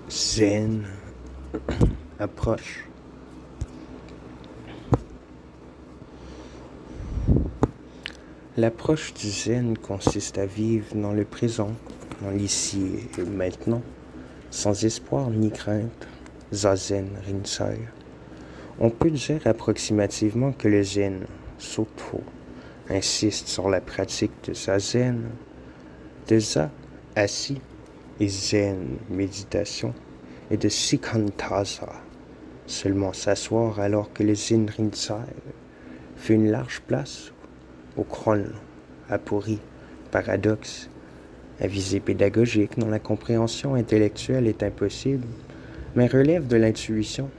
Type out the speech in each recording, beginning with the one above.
Zen approche. L'approche du zen consiste à vivre dans le présent, dans l'ici et maintenant, sans espoir ni crainte. Zazen Rinzai. On peut dire approximativement que le zen, Soto, insiste sur la pratique de zazen, de za, assis, et zen, méditation, et de sikantaza, seulement s'asseoir, alors que le zen Rinzai fait une large place au chron, aporie, paradoxe, à visée pédagogique dont la compréhension intellectuelle est impossible, mais relève de l'intuition.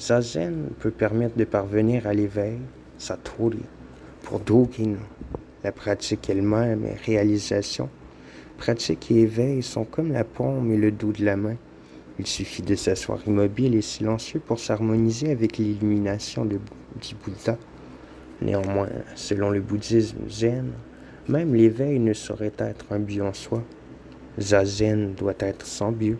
Zazen peut permettre de parvenir à l'éveil, satori, pour Dogen. La pratique elle-même est réalisation. Pratique et éveil sont comme la paume et le dos de la main. Il suffit de s'asseoir immobile et silencieux pour s'harmoniser avec l'illumination du Bouddha. Néanmoins, selon le bouddhisme zen, même l'éveil ne saurait être un but en soi. Zazen doit être sans but.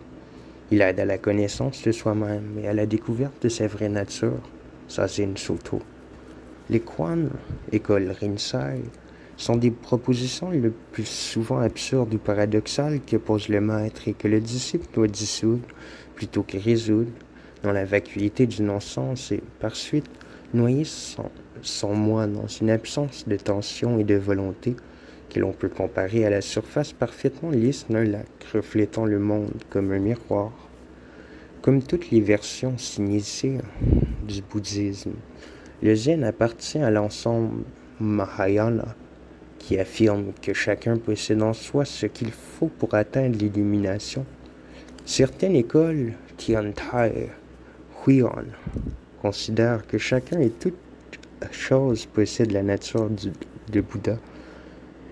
Il aide à la connaissance de soi-même et à la découverte de sa vraie nature, Zazen Soto. Les Quan, école Rinzai, sont des propositions le plus souvent absurdes ou paradoxales que pose le maître et que le disciple doit dissoudre plutôt que résoudre, dans la vacuité du non-sens et, par suite, noyer son moi dans une absence de tension et de volonté que l'on peut comparer à la surface parfaitement lisse d'un lac reflétant le monde comme un miroir. Comme toutes les versions sinisées du bouddhisme, le zen appartient à l'ensemble Mahayana, qui affirme que chacun possède en soi ce qu'il faut pour atteindre l'illumination. Certaines écoles, Tiantai, Huion, considèrent que chacun et toute chose possède la nature de Bouddha.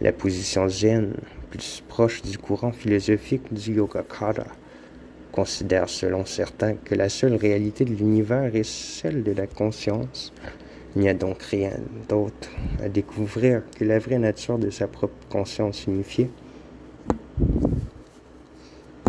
La position zen, plus proche du courant philosophique du Yogacara, considère selon certains que la seule réalité de l'univers est celle de la conscience. Il n'y a donc rien d'autre à découvrir que la vraie nature de sa propre conscience unifiée.